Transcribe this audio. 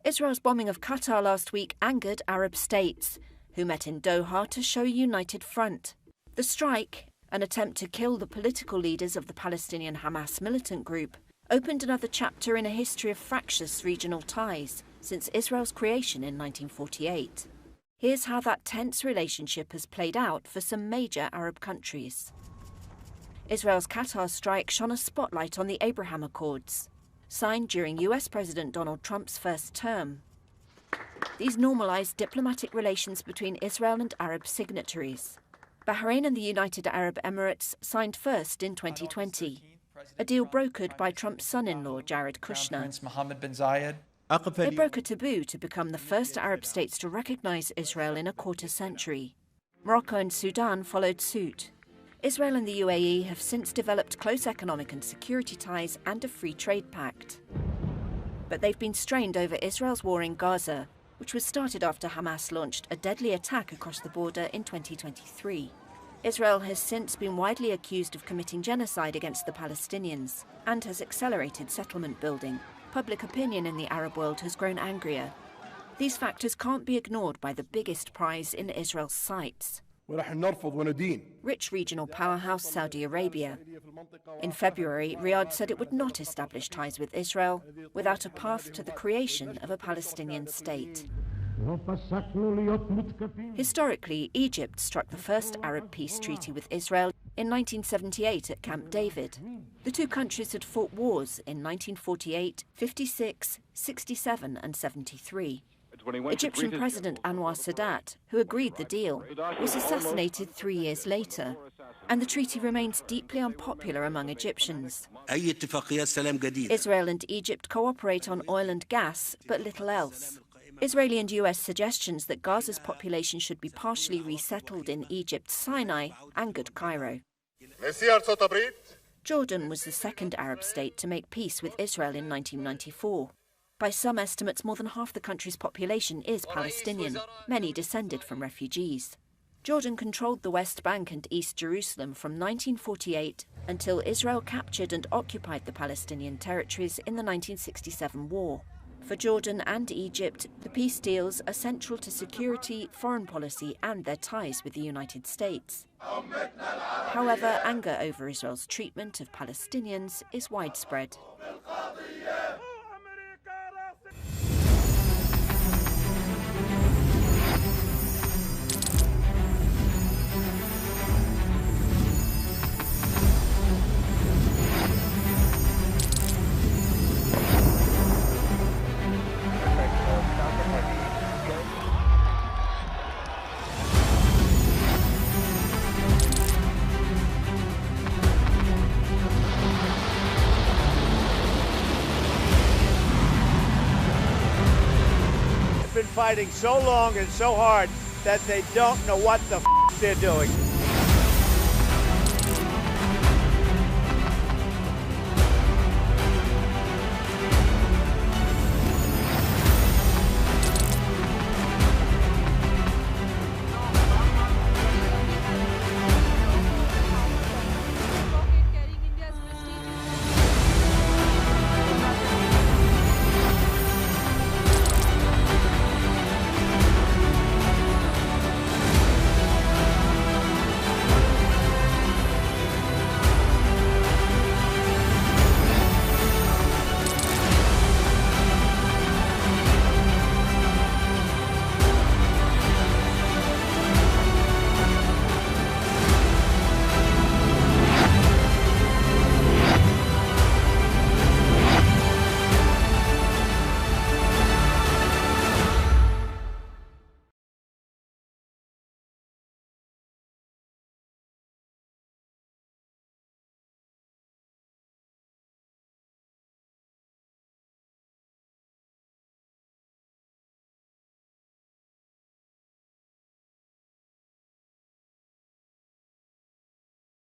Israel's bombing of Qatar last week angered Arab states, who met in Doha to show a united front. The strike, an attempt to kill the political leaders of the Palestinian Hamas militant group, opened another chapter in a history of fractious regional ties since Israel's creation in 1948. Here's how that tense relationship has played out for some major Arab countries. Israel's Qatar strike shone a spotlight on the Abraham Accords, signed during US President Donald Trump's first term. These normalized diplomatic relations between Israel and Arab signatories. Bahrain and the United Arab Emirates signed first in 2020, a deal brokered by Trump's son-in-law, Jared Kushner. They broke a taboo to become the first Arab states to recognize Israel in a quarter century. Morocco and Sudan followed suit. Israel and the UAE have since developed close economic and security ties and a free trade pact. But they've been strained over Israel's war in Gaza, which was started after Hamas launched a deadly attack across the border in 2023. Israel has since been widely accused of committing genocide against the Palestinians and has accelerated settlement building. Public opinion in the Arab world has grown angrier. These factors can't be ignored by the biggest prize in Israel's sights: rich regional powerhouse Saudi Arabia. In February, Riyadh said it would not establish ties with Israel without a path to the creation of a Palestinian state. Historically, Egypt struck the first Arab peace treaty with Israel in 1978 at Camp David. The two countries had fought wars in 1948, 56, 67 and 73. Egyptian President Anwar Sadat, who agreed the deal, was assassinated 3 years later, and the treaty remains deeply unpopular among Egyptians. Israel and Egypt cooperate on oil and gas, but little else. Israeli and US suggestions that Gaza's population should be partially resettled in Egypt's Sinai angered Cairo. Jordan was the second Arab state to make peace with Israel in 1994. By some estimates, more than half the country's population is Palestinian, many descended from refugees. Jordan controlled the West Bank and East Jerusalem from 1948 until Israel captured and occupied the Palestinian territories in the 1967 war. For Jordan and Egypt, the peace deals are central to security, foreign policy and their ties with the United States. However, anger over Israel's treatment of Palestinians is widespread. Fighting so long and so hard that they don't know what the they're doing.